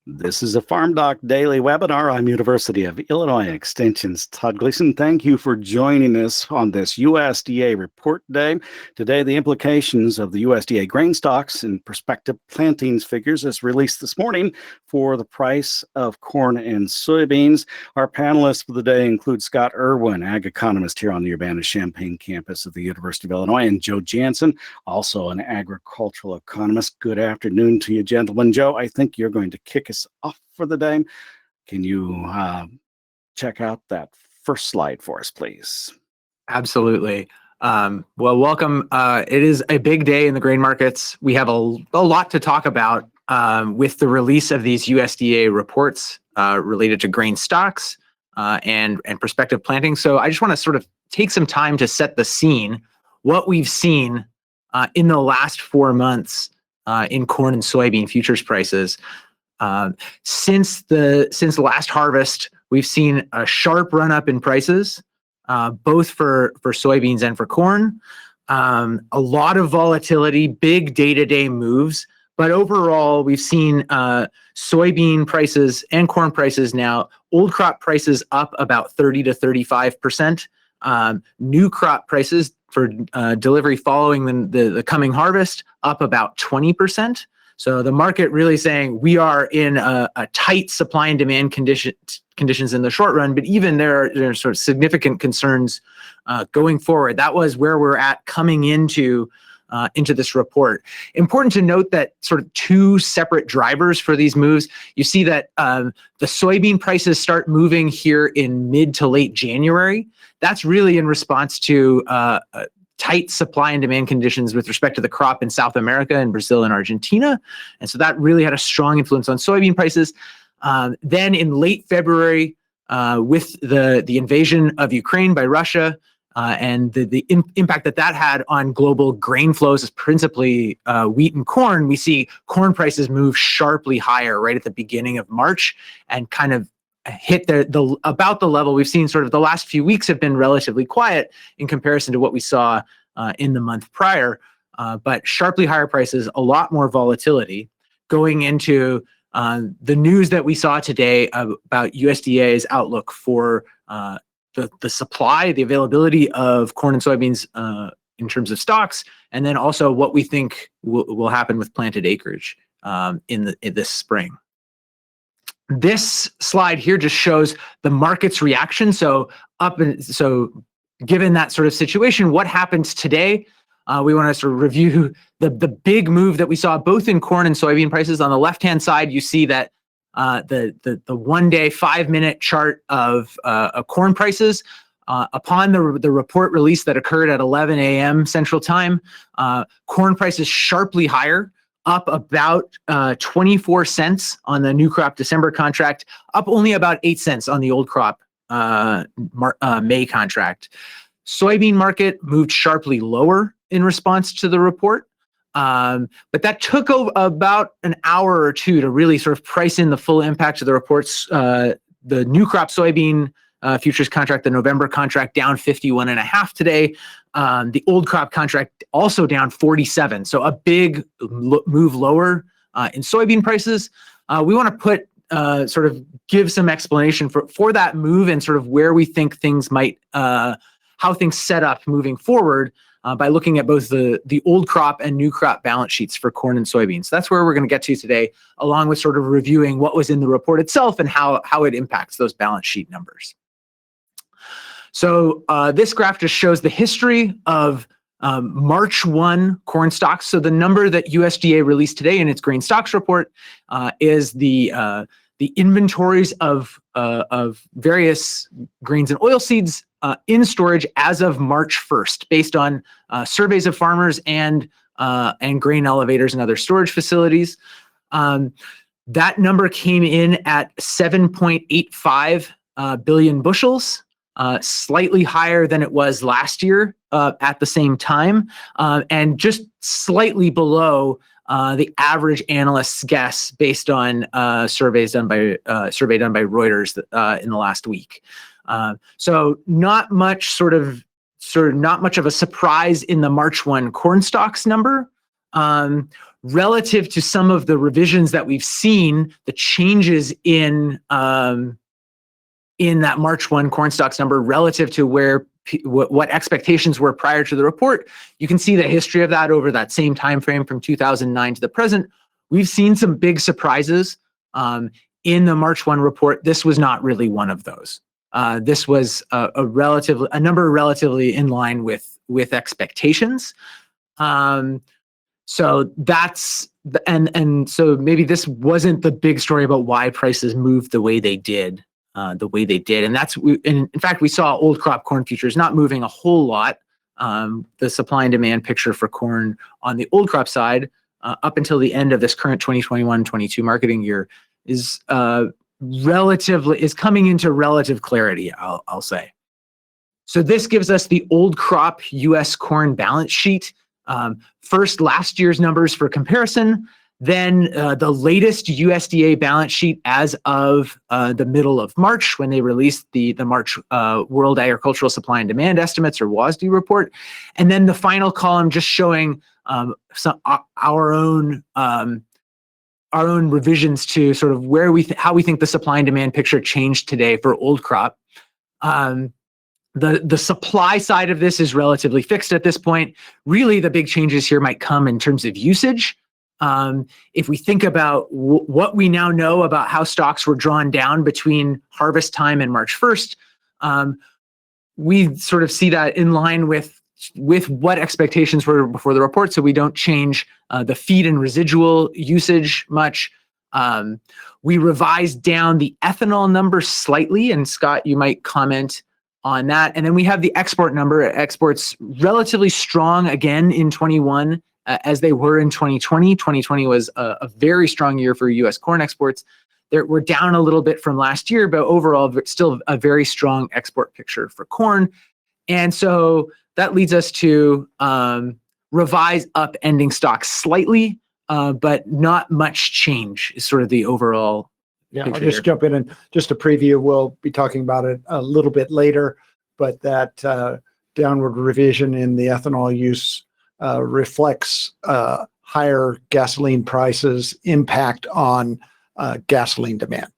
This is a Farm Doc Daily webinar. I'm University of Illinois Extension's Todd Gleason. Thank you for joining us on this USDA report day. Today, the implications of the USDA grain stocks and prospective plantings figures as released this morning for the price of corn and soybeans. Our panelists for the day include Scott Irwin, ag economist here on the Urbana-Champaign campus of the University of Illinois, and Joe Jansen, also an agricultural economist. Good afternoon to you, gentlemen. Joe, I think you're going to kick us off for the day. Can you check out that first slide for us, please? Absolutely. Well, welcome. It is a big day in the grain markets. We have a lot to talk about with the release of these USDA reports related to grain stocks and prospective planting. So I just want to sort of take some time to set the scene, what we've seen in the last 4 months in corn and soybean futures prices. Since the last harvest, we've seen a sharp run up in prices, both for soybeans and for corn. A lot of volatility, big day-to-day moves, but overall, we've seen soybean prices and corn prices now, old crop prices up about 30 to 35%. New crop prices for delivery following the coming harvest up about 20%. So the market really saying we are in a tight supply and demand conditions in the short run, but even there are sort of significant concerns going forward. That was where we're at coming into this report. Important to note that sort of two separate drivers for these moves. You see that the soybean prices start moving here in mid to late January. That's really in response to tight supply and demand conditions with respect to the crop in South America and Brazil and Argentina. And so that really had a strong influence on soybean prices. Then in late February, with the invasion of Ukraine by Russia and the impact that had on global grain flows, principally wheat and corn, we see corn prices move sharply higher right at the beginning of March and kind of hit about the level we've seen. Sort of the last few weeks have been relatively quiet in comparison to what we saw in the month prior, but sharply higher prices, a lot more volatility going into the news that we saw today about USDA's outlook for the supply, the availability of corn and soybeans in terms of stocks, and then also what we think will happen with planted acreage in this spring. This slide here just shows the market's reaction. So given that sort of situation, what happens today? We want to sort of review the big move that we saw both in corn and soybean prices. On the left-hand side, you see that the 1-day 5-minute chart of corn prices upon the report release that occurred at 11 a.m. Central Time, corn prices sharply higher, up about 24 cents on the new crop December contract, up only about 8 cents on the old crop May contract. Soybean market moved sharply lower in response to the report, but that took about an hour or two to really sort of price in the full impact of the reports. The new crop soybean futures contract, the November contract, down 51.5 today. The old crop contract also down 47. So a big move lower in soybean prices. We want to put sort of give some explanation for that move and sort of where we think things might, how things set up moving forward by looking at both the old crop and new crop balance sheets for corn and soybeans. So that's where we're going to get to today, along with sort of reviewing what was in the report itself and how it impacts those balance sheet numbers. So this graph just shows the history of March 1 corn stocks. So the number that USDA released today in its grain stocks report is the inventories of various grains and oilseeds in storage as of March 1st, based on surveys of farmers and grain elevators and other storage facilities. That number came in at 7.85 billion bushels. Slightly higher than it was last year at the same time, and just slightly below the average analyst's guess based on survey done by Reuters in the last week. So not much of a surprise in the March 1 corn stocks number. relative to some of the revisions that we've seen, the changes in that March 1 corn stocks number relative to where what expectations were prior to the report. You can see the history of that over that same time frame from 2009 to the present. We've seen some big surprises in the March 1 report. This was not really one of those. This was a number relatively in line with expectations. So that's and so maybe this wasn't the big story about why prices moved the way they did. And that's in fact we saw old crop corn futures not moving a whole lot. The supply and demand picture for corn on the old crop side up until the end of this current 2021-22 marketing year is coming into relative clarity, I'll say. So this gives us the old crop U.S. corn balance sheet. First, last year's numbers for comparison, then the latest USDA balance sheet as of the middle of March when they released the March World Agricultural Supply and Demand Estimates, or WASDE report, and then the final column just showing our own revisions to sort of where how we think the supply and demand picture changed today for old crop. The supply side of this is relatively fixed at this point. Really, the big changes here might come in terms of usage. If we think about what we now know about how stocks were drawn down between harvest time and March 1st, we sort of see that in line with what expectations were before the report, so we don't change the feed and residual usage much. We revised down the ethanol number slightly, and Scott, you might comment on that. And then we have the export number. Exports relatively strong again in 21 as they were in 2020. 2020 was a very strong year for U.S. corn exports. We're down a little bit from last year, but overall still a very strong export picture for corn. And so that leads us to revise up ending stocks slightly, but not much change is sort of the overall. Yeah, I'll just jump in and just a preview. We'll be talking about it a little bit later, but that downward revision in the ethanol use reflects higher gasoline prices impact on gasoline demand.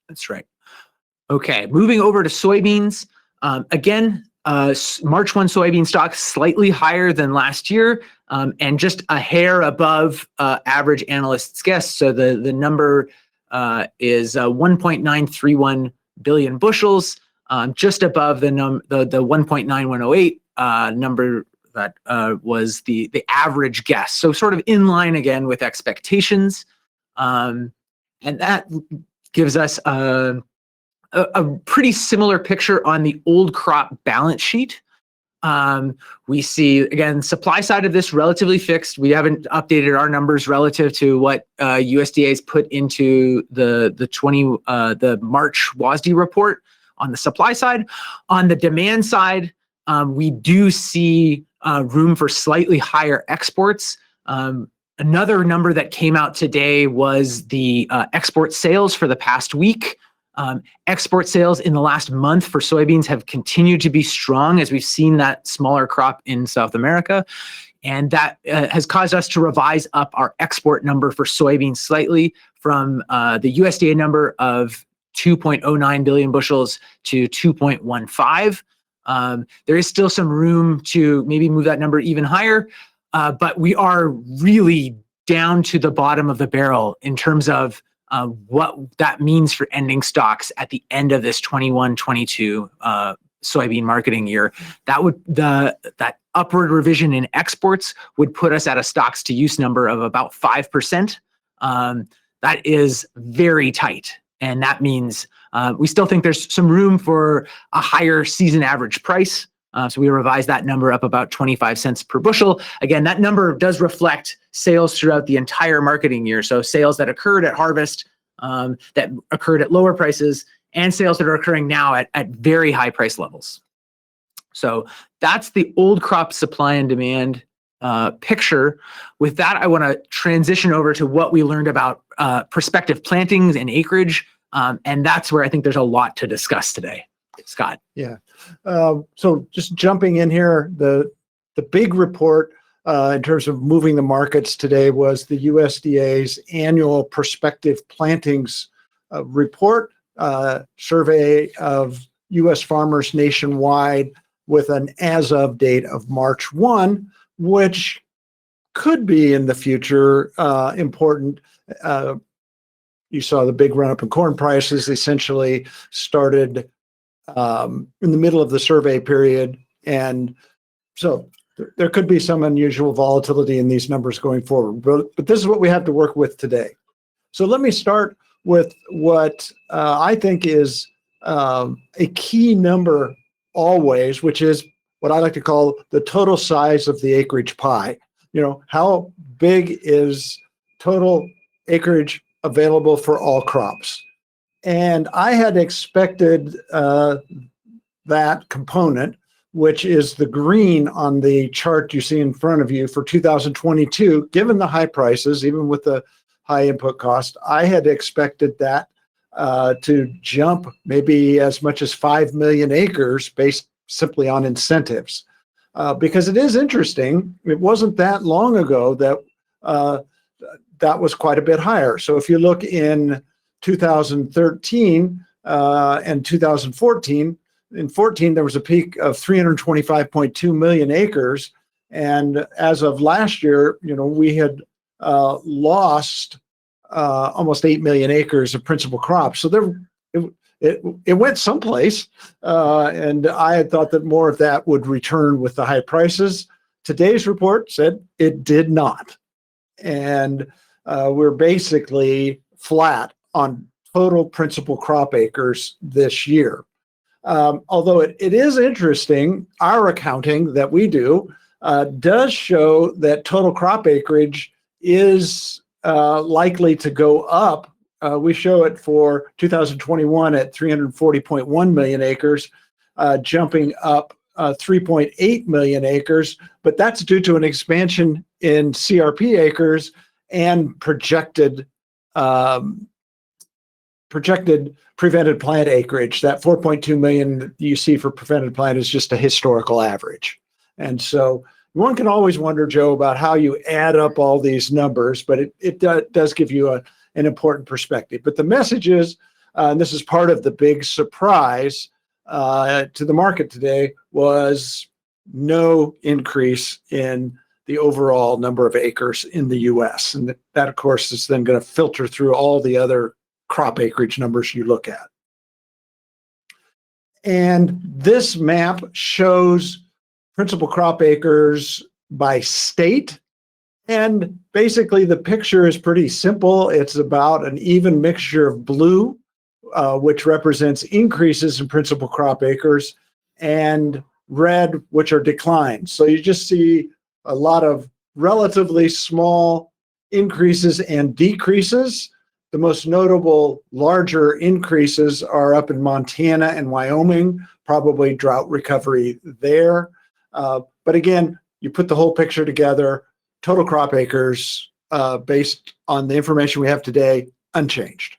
That's right. Okay, moving over to soybeans. Again, March 1 soybean stocks slightly higher than last year and just a hair above average analysts' guess. So the number is 1.931 billion bushels, just above the 1.9108 number that was the average guess. So sort of in line again with expectations. And that gives us a pretty similar picture on the old crop balance sheet. We see, again, supply side of this relatively fixed. We haven't updated our numbers relative to what USDA has put into the March WASDE report on the supply side. On the demand side, we do see room for slightly higher exports. Another number that came out today was the export sales for the past week. Export sales in the last month for soybeans have continued to be strong as we've seen that smaller crop in South America. And that has caused us to revise up our export number for soybeans slightly from the USDA number of 2.09 billion bushels to 2.15. There is still some room to maybe move that number even higher, but we are really down to the bottom of the barrel in terms of what that means for ending stocks at the end of this 21-22 soybean marketing year. That upward revision in exports would put us at a stocks to use number of about 5%. That is very tight. And that means we still think there's some room for a higher season average price. So we revised that number up about 25 cents per bushel. Again, that number does reflect sales throughout the entire marketing year. So sales that occurred at harvest, that occurred at lower prices, and sales that are occurring now at very high price levels. So that's the old crop supply and demand picture. With that, I want to transition over to what we learned about prospective plantings and acreage. And that's where I think there's a lot to discuss today. Scott. Yeah. So just jumping in here, the big report in terms of moving the markets today was the USDA's annual prospective plantings report, survey of U.S. farmers nationwide with an as-of date of March 1, which could be in the future important. You saw the big run-up in corn prices essentially started in the middle of the survey period. And so there could be some unusual volatility in these numbers going forward. But this is what we have to work with today. So let me start with what I think is a key number always, which is what I like to call the total size of the acreage pie. You know, how big is total acreage available for all crops? And I had expected that component, which is the green on the chart you see in front of you for 2022, given the high prices, even with the high input cost, I had expected that to jump maybe as much as 5 million acres based simply on incentives. Because it is interesting, it wasn't that long ago that that was quite a bit higher. So if you look in 2013 and 2014, in 14 there was a peak of 325.2 million acres, and as of last year, you know, we had lost almost 8 million acres of principal crops. So there, it went someplace, and I had thought that more of that would return with the high prices. Today's report said it did not, and we're basically flat on total principal crop acres this year. Although it is interesting, our accounting that we do does show that total crop acreage is likely to go up. We show it for 2021 at 340.1 million acres, jumping up 3.8 million acres, but that's due to an expansion in CRP acres and projected prevented plant acreage. That 4.2 million you see for prevented plant is just a historical average. And so one can always wonder, Joe, about how you add up all these numbers, but it does give you an important perspective. But the message is, and this is part of the big surprise to the market today, was no increase in the overall number of acres in the U.S. And that, of course, is then going to filter through all the other crop acreage numbers you look at. And this map shows principal crop acres by state. And basically the picture is pretty simple. It's about an even mixture of blue, which represents increases in principal crop acres, and red, which are declines. So you just see a lot of relatively small increases and decreases. The most notable larger increases are up in Montana and Wyoming, probably drought recovery there. But again, you put the whole picture together, total crop acres based on the information we have today, unchanged.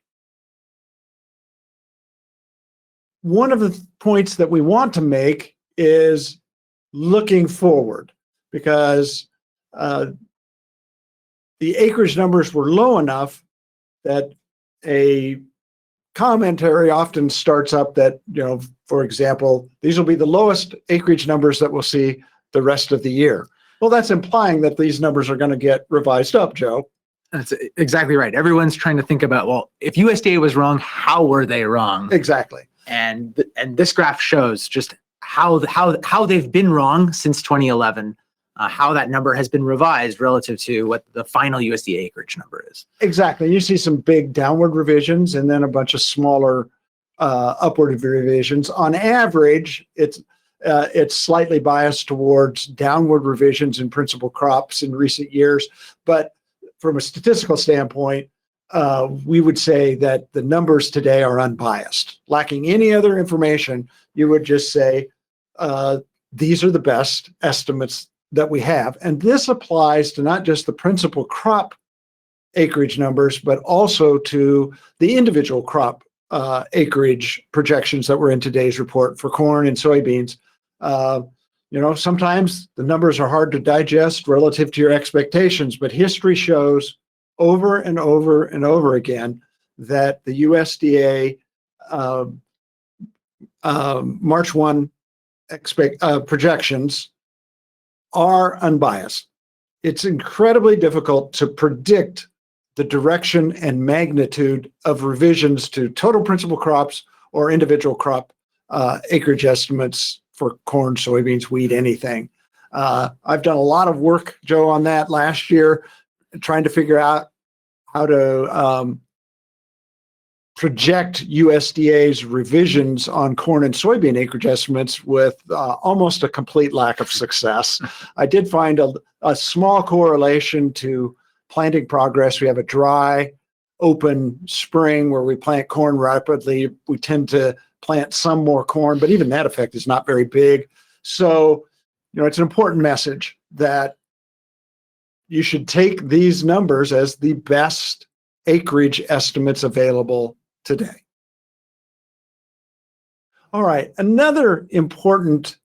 One of the points that we want to make is looking forward, because the acreage numbers were low enough that a commentary often starts up that, you know, for example, these will be the lowest acreage numbers that we'll see the rest of the year. Well, that's implying that these numbers are going to get revised up, Joe. That's exactly right. Everyone's trying to think about, well, if USDA was wrong, how were they wrong? Exactly. And this graph shows just how they've been wrong since 2011. How that number has been revised relative to what the final USDA acreage number is. Exactly. You see some big downward revisions and then a bunch of smaller upward revisions. On average, it's slightly biased towards downward revisions in principal crops in recent years. But from a statistical standpoint, we would say that the numbers today are unbiased. Lacking any other information, you would just say these are the best estimates that we have. And this applies to not just the principal crop acreage numbers, but also to the individual crop acreage projections that were in today's report for corn and soybeans. sometimes the numbers are hard to digest relative to your expectations, but history shows over and over and over again that the USDA March 1 projections are unbiased. It's incredibly difficult to predict the direction and magnitude of revisions to total principal crops or individual crop acreage estimates for corn, soybeans, wheat, anything. I've done a lot of work, Joe, on that last year, trying to figure out how to project USDA's revisions on corn and soybean acreage estimates with almost a complete lack of success. I did find a small correlation to planting progress. We have a dry, open spring where we plant corn rapidly. We tend to plant some more corn, but even that effect is not very big. So, it's an important message that you should take these numbers as the best acreage estimates available today. All right, another important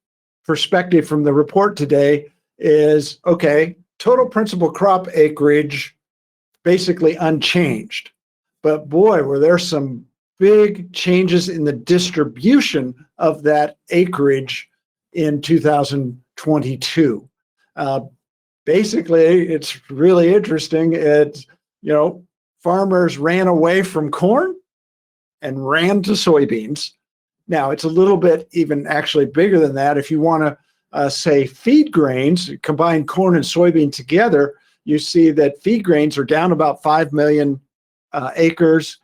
perspective from the report today is, okay, total principal crop acreage basically unchanged. But boy, were there some big changes in the distribution of that acreage in 2022. Basically, it's really interesting. It's, farmers ran away from corn and ran to soybeans. Now, it's a little bit even actually bigger than that. If you want to say feed grains, combine corn and soybean together, you see that feed grains are down about 5 million acres,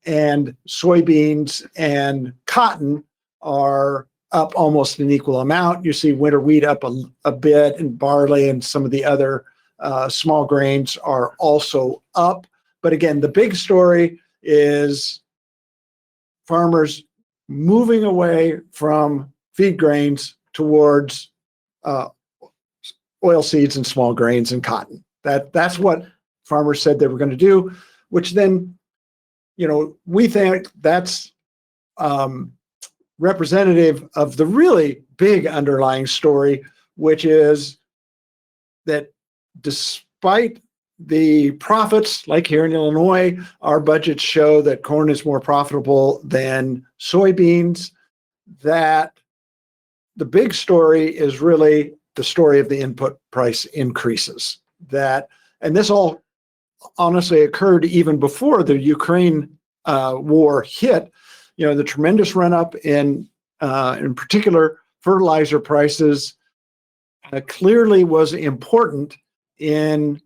and soybeans and cotton are up almost an equal amount. You see winter wheat up a bit, and barley and some of the other small grains are also up. But again, the big story is farmers moving away from feed grains towards oil seeds and small grains and cotton. That's what farmers said they were going to do, which then, we think that's representative of the really big underlying story, which is that despite the profits, like here in Illinois, our budgets show that corn is more profitable than soybeans, that the big story is really the story of the input price increases. And this all honestly occurred even before the Ukraine war hit. The tremendous run-up in particular fertilizer prices clearly was important in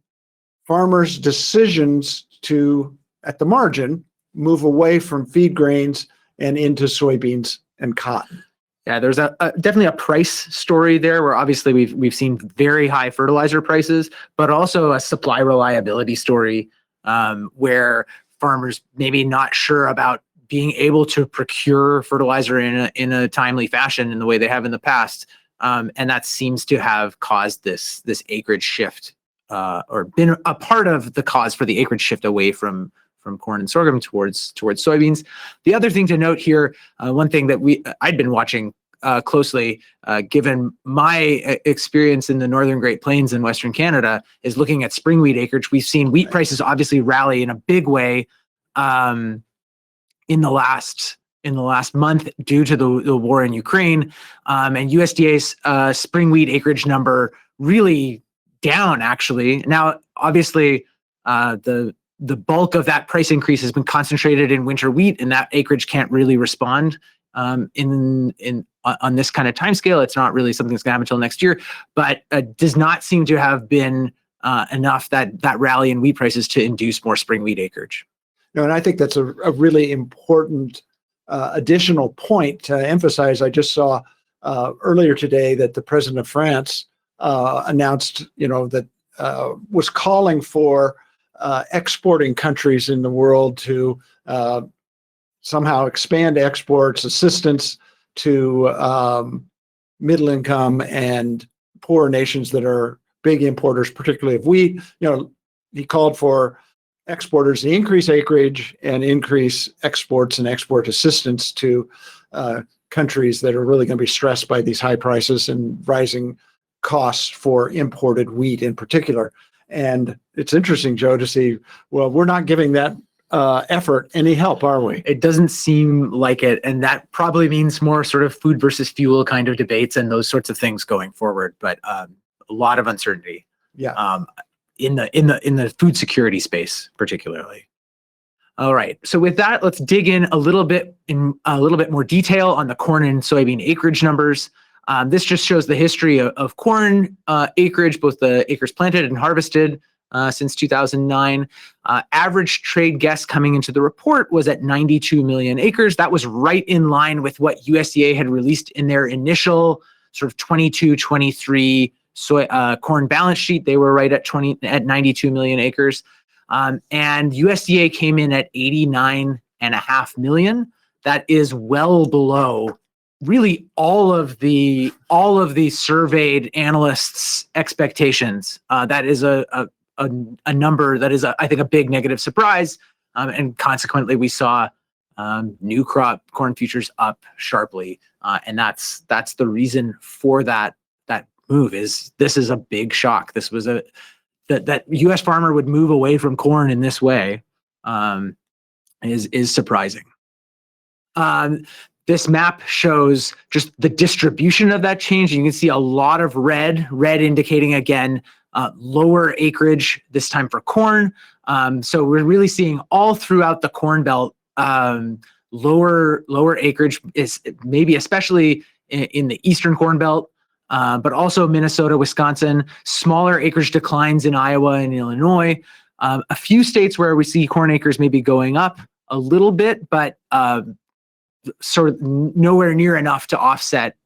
farmers' decisions to, at the margin, move away from feed grains and into soybeans and cotton. Yeah, there's definitely a price story there where obviously we've seen very high fertilizer prices, but also a supply reliability story where farmers maybe not sure about being able to procure fertilizer in a timely fashion in the way they have in the past, and that seems to have caused this acreage shift, or been a part of the cause for the acreage shift away from corn and sorghum towards soybeans. The other thing to note here, one thing that I'd been watching closely, given my experience in the Northern Great Plains in Western Canada, is looking at spring wheat acreage. We've seen wheat prices obviously rally in a big way in the last month due to the war in Ukraine, and USDA's spring wheat acreage number really down actually. Now, obviously, the bulk of that price increase has been concentrated in winter wheat, and that acreage can't really respond on this kind of time scale. It's not really something that's going to happen until next year, but does not seem to have been enough that rally in wheat prices to induce more spring wheat acreage. No, and I think that's a really important additional point to emphasize. I just saw earlier today that the president of France announced, that was calling for exporting countries in the world to somehow expand exports, assistance to middle income and poor nations that are big importers, particularly of wheat. He called for exporters to increase acreage and increase exports and export assistance to countries that are really going to be stressed by these high prices and rising costs for imported wheat in particular. And it's interesting, Joe, to see, well, we're not giving that effort any help, are we? It doesn't seem like it. And that probably means more sort of food versus fuel kind of debates and those sorts of things going forward. But a lot of uncertainty. Yeah. In the food security space, particularly. All right. So with that, let's dig in a little bit more detail on the corn and soybean acreage numbers. This just shows the history of corn acreage, both the acres planted and harvested since 2009. Average trade guess coming into the report was at 92 million acres. That was right in line with what USDA had released in their initial sort of 22-23 corn balance sheet. They were right at 92 million acres. And USDA came in at 89.5 million. That is well below really all of the surveyed analysts' expectations. That is a number that is, I think, a big negative surprise. And consequently, we saw new crop corn futures up sharply. And that's the reason for that move. This is a big shock. This was that U.S. farmer would move away from corn in this way is surprising. This map shows just the distribution of that change. You can see a lot of red indicating, again, lower acreage, this time for corn. So we're really seeing all throughout the Corn Belt, lower acreage, is maybe especially in the Eastern Corn Belt, but also Minnesota, Wisconsin, smaller acreage declines in Iowa and Illinois. A few states where we see corn acres maybe going up a little bit, but sort of nowhere near enough to offset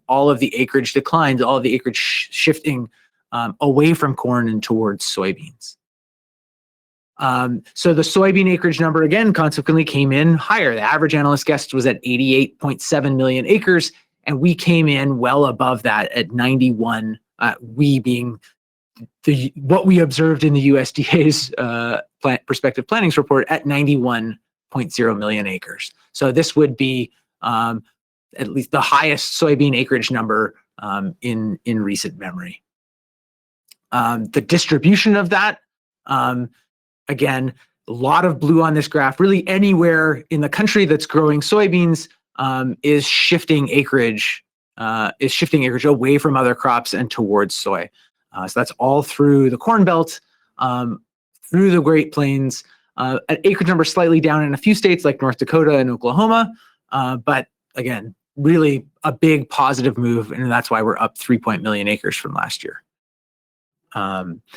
all of the acreage declines, all of the acreage shifting away from corn and towards soybeans. So the soybean acreage number, again, consequently came in higher. The average analyst guess was at 88.7 million acres, and we came in well above that at 91, we being what we observed in the USDA's Prospective Plantings report at 91.0 million acres. So this would be at least the highest soybean acreage number in recent memory. The distribution of that, again, a lot of blue on this graph. Really anywhere in the country that's growing soybeans is shifting acreage away from other crops and towards soy. So that's all through the Corn Belt, through the Great Plains. At acreage number slightly down in a few states like North Dakota and Oklahoma, but again, really a big positive move, and that's why we're up 3 million acres from last year.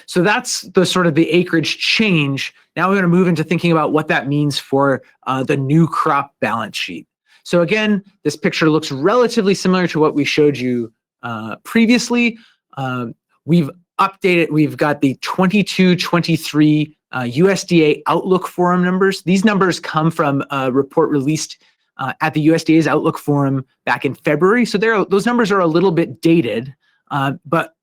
So that's the sort of the acreage change. Now we're going to move into thinking about what that means for the new crop balance sheet. So again, this picture looks relatively similar to what we showed you previously. We've updated, we've got the 22-23 USDA Outlook Forum numbers. These numbers come from a report released at the USDA's Outlook Forum back in February. So those numbers are a little bit dated, but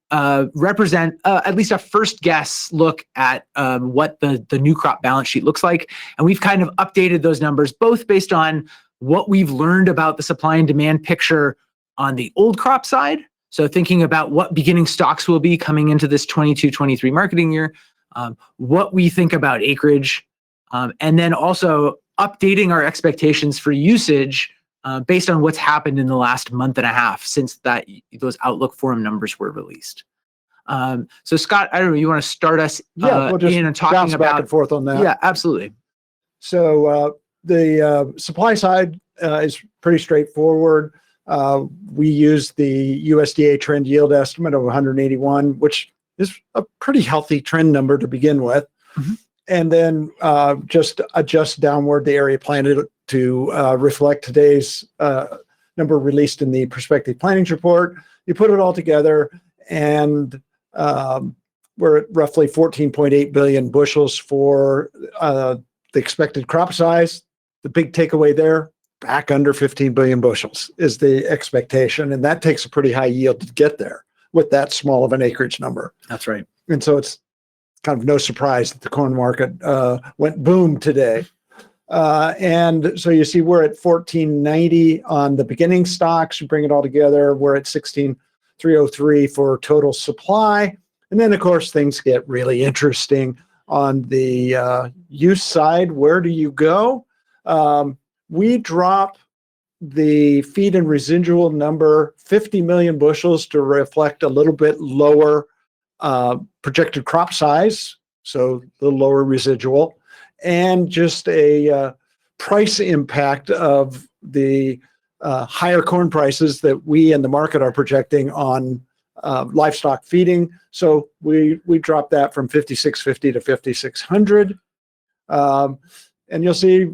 represent at least a first guess look at what the new crop balance sheet looks like. And we've kind of updated those numbers both based on what we've learned about the supply and demand picture on the old crop side. So thinking about what beginning stocks will be coming into this 22-23 marketing year, what we think about acreage, and then also updating our expectations for usage based on what's happened in the last month and a half since those Outlook Forum numbers were released. So Scott, I don't know, you want to start us we'll just in and talking bounce about back and forth on that. Yeah, absolutely. So the supply side is pretty straightforward. We use the USDA trend yield estimate of 181, which is a pretty healthy trend number to begin with. Mm-hmm. And then just adjust downward the area planted to reflect today's number released in the Prospective Plantings report. You put it all together, and we're at roughly 14.8 billion bushels for the expected crop size. The big takeaway there, back under 15 billion bushels is the expectation. And that takes a pretty high yield to get there with that small of an acreage number. That's right. And so it's kind of no surprise that the corn market went boom today. And so you see we're at 1490 on the beginning stocks. You bring it all together, we're at 16303 for total supply. And then, of course, things get really interesting on the use side. Where do you go? We drop the feed and residual number 50 million bushels to reflect a little bit lower projected crop size, so the lower residual, and just a price impact of the higher corn prices that we and the market are projecting on livestock feeding. So we dropped that from 5650 to 5600. And you'll see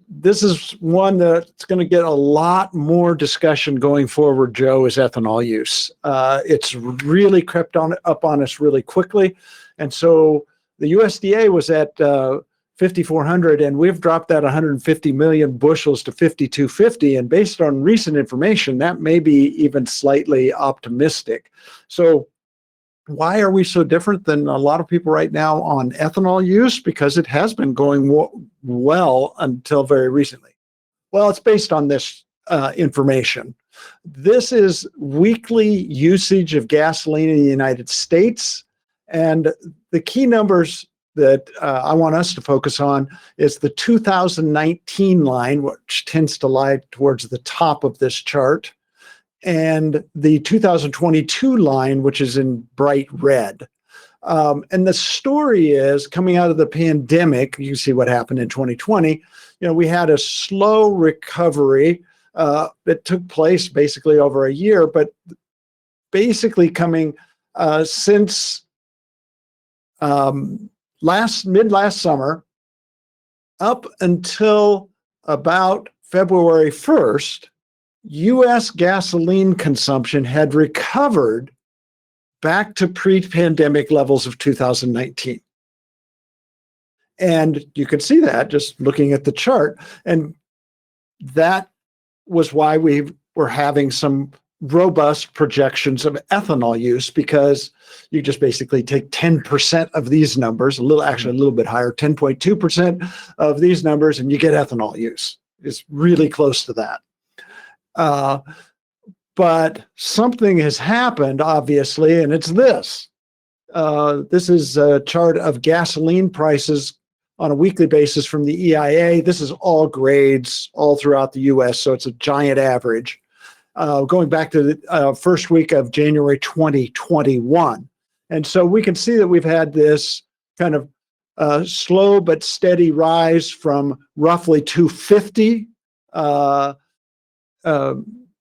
this is one that's going to get a lot more discussion going forward, Joe, is ethanol use. It's really crept up on us really quickly. And so the USDA was at 5,400, and we've dropped that 150 million bushels to 5,250. And based on recent information, that may be even slightly optimistic. So why are we so different than a lot of people right now on ethanol use? Because it has been going well until very recently. Well, it's based on this information. This is weekly usage of gasoline in the United States. And the key numbers that I want us to focus on is the 2019 line, which tends to lie towards the top of this chart, and the 2022 line, which is in bright red. And the story is, coming out of the pandemic, you see what happened in 2020, we had a slow recovery that took place basically over a year, but basically coming since mid last summer up until about February 1st, U.S. gasoline consumption had recovered back to pre-pandemic levels of 2019. And you can see that just looking at the chart. And that was why we were having some robust projections of ethanol use, because you just basically take 10% of these numbers, actually a little bit higher, 10.2% of these numbers, and you get ethanol use. It's really close to that. But something has happened, obviously, and it's this. This is a chart of gasoline prices on a weekly basis from the EIA. This is all grades all throughout the U.S., so it's a giant average. Going back to the first week of January 2021. And so we can see that we've had this kind of slow but steady rise from roughly 250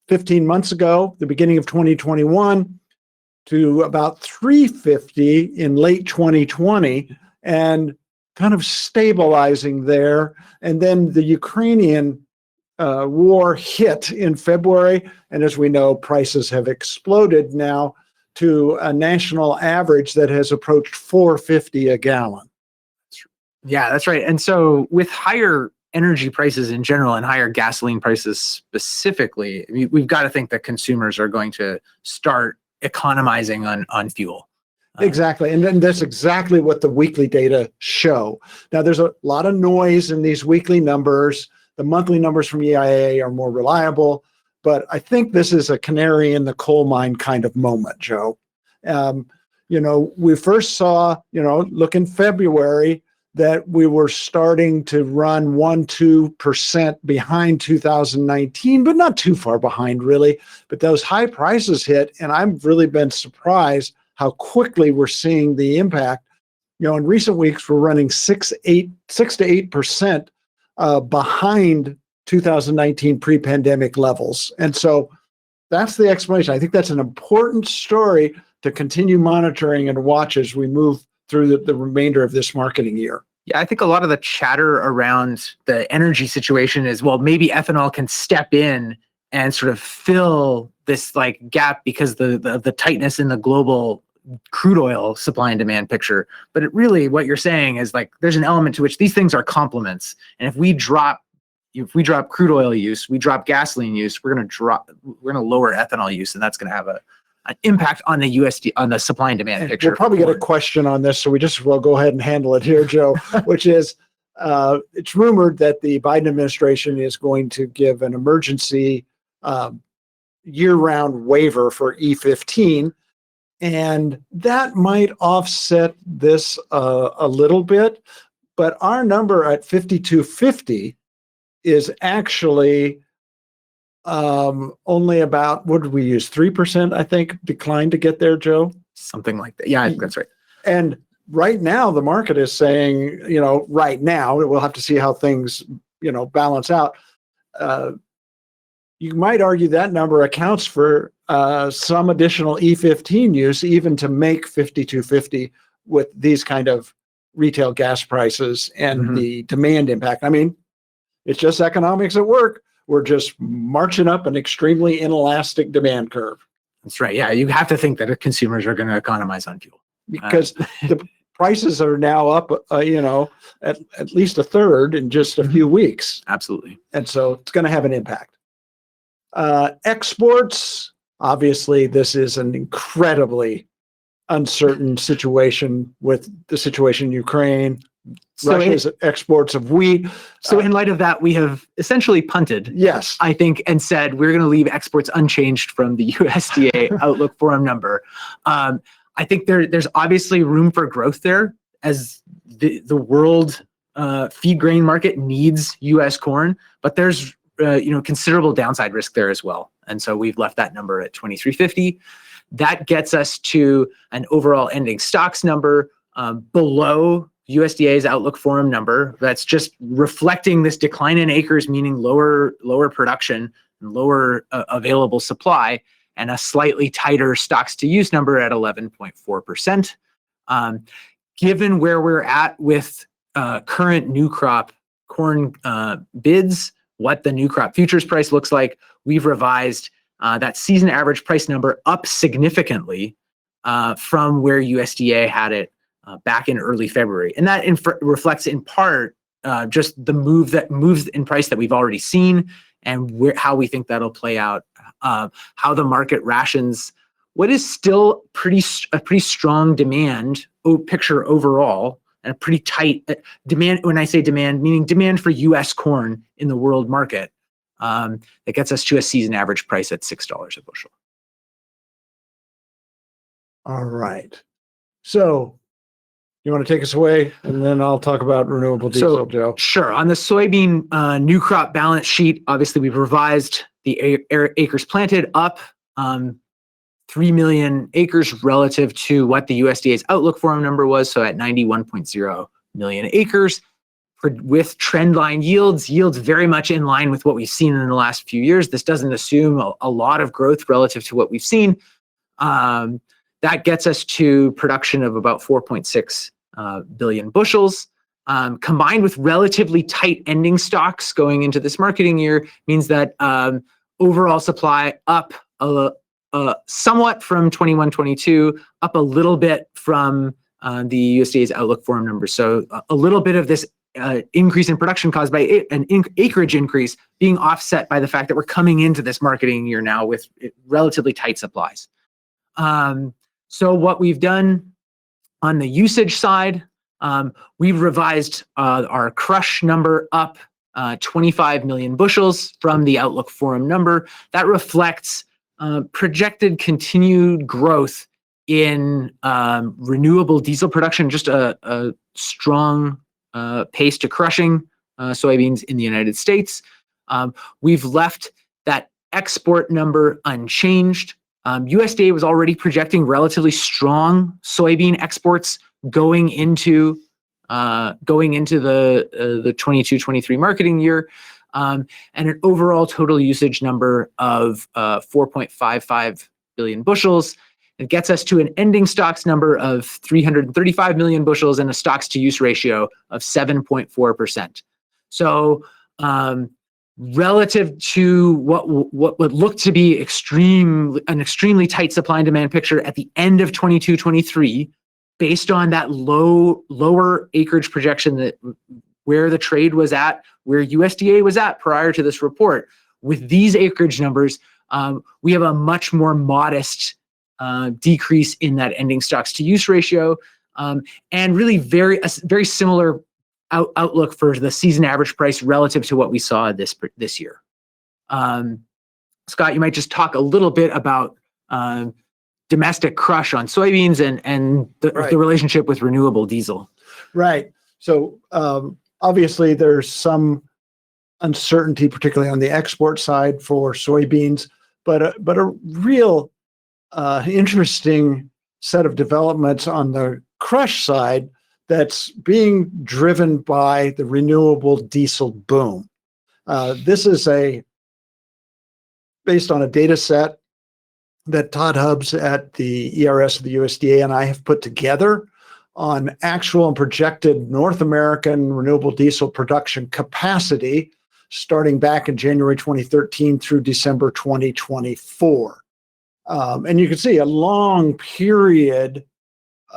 15 months ago, the beginning of 2021, to about 350 in late 2020, and kind of stabilizing there. And then the Ukrainian war hit in February, and as we know, prices have exploded now to a national average that has approached $4.50 a gallon. Yeah, that's right. And so with higher energy prices in general and higher gasoline prices specifically, we've got to think that consumers are going to start economizing on fuel. Exactly. And then that's exactly what the weekly data show. Now, there's a lot of noise in these weekly numbers. The monthly numbers from EIA are more reliable, but I think this is a canary in the coal mine kind of moment, Joe. We first saw, look in February, that we were starting to run 1-2% behind 2019, but not too far behind, really. But those high prices hit, and I've really been surprised how quickly we're seeing the impact. In recent weeks, we're running 6 to 8% behind 2019 pre-pandemic levels. And so that's the explanation. I think that's an important story to continue monitoring and watch as we move through the remainder of this marketing year. Yeah, I think a lot of the chatter around the energy situation is, well, maybe ethanol can step in and sort of fill this gap because the tightness in the global crude oil supply and demand picture. But really what you're saying is there's an element to which these things are complements. And if we drop crude oil use, we drop gasoline use, we're going to lower ethanol use, and that's going to have an impact on the USD, on the supply and demand picture. We'll probably get a question on this, so we just will go ahead and handle it here, Joe, which is it's rumored that the Biden administration is going to give an emergency year-round waiver for E15, and that might offset this a little bit. But our number at 5250 is actually only about, what did we use? 3%, I think, decline to get there, Joe? Something like that. Yeah, I think that's right. And right now, the market is saying, right now, we'll have to see how things, balance out. You might argue that number accounts for some additional E15 use, even to make 5250 with these kind of retail gas prices and the demand impact. I mean, it's just economics at work. We're just marching up an extremely inelastic demand curve. That's right. Yeah, you have to think that consumers are going to economize on fuel. Because the prices are now up, at least a third in just a few weeks. Absolutely. And so it's going to have an impact. Exports, obviously, this is an incredibly uncertain situation with the situation in Ukraine. Russia's exports of wheat. So in light of that, we have essentially punted, yes, I think, and said we're going to leave exports unchanged from the USDA Outlook Forum number. I think there's obviously room for growth there as the world feed grain market needs U.S. corn, but there's considerable downside risk there as well. And so we've left that number at 2350. That gets us to an overall ending stocks number below USDA's Outlook Forum number. That's just reflecting this decline in acres, meaning lower production and lower available supply, and a slightly tighter stocks to use number at 11.4%. Given where we're at with current new crop corn bids, what the new crop futures price looks like, we've revised that season average price number up significantly from where USDA had it back in early February. And that reflects in part just the moves in price that we've already seen, and how we think that'll play out, how the market rations what is still a pretty strong demand picture overall, and a pretty tight demand. When I say demand, meaning demand for U.S. corn in the world market, that gets us to a season average price at $6 a bushel. All right. So you want to take us away, and then I'll talk about renewable diesel, Joe. Sure. On the soybean new crop balance sheet, obviously we've revised the acres planted up 3 million acres relative to what the USDA's Outlook Forum number was, so at 91.0 million acres. With trendline yields very much in line with what we've seen in the last few years. This doesn't assume a lot of growth relative to what we've seen. That gets us to production of about 4.6 billion bushels. Combined with relatively tight ending stocks going into this marketing year means that overall supply up somewhat from 21-22, up a little bit from the USDA's Outlook Forum numbers. So a little bit of this increase in production caused by an acreage increase being offset by the fact that we're coming into this marketing year now with relatively tight supplies. So what we've done on the usage side, we've revised our crush number up 25 million bushels from the Outlook Forum number. That reflects projected continued growth in renewable diesel production, just a strong pace to crushing soybeans in the United States. We've left that export number unchanged. USDA was already projecting relatively strong soybean exports going into the 22-23 marketing year, and an overall total usage number of 4.55 billion bushels. It gets us to an ending stocks number of 335 million bushels and a stocks to use ratio of 7.4%. So relative to what would look to be an extremely tight supply and demand picture at the end of 22-23, based on that lower acreage projection, that where the trade was at, where USDA was at prior to this report, with these acreage numbers, we have a much more modest decrease in that ending stocks to use ratio, and really very similar outlook for the season average price relative to what we saw this year. Scott, you might just talk a little bit about domestic crush on soybeans and the relationship with renewable diesel. Right. So obviously there's some uncertainty, particularly on the export side for soybeans, but a real interesting set of developments on the crush side that's being driven by the renewable diesel boom. This is based on a data set that Todd Hubbs at the ERS of the USDA and I have put together on actual and projected North American renewable diesel production capacity starting back in January 2013 through December 2024. And you can see a long period,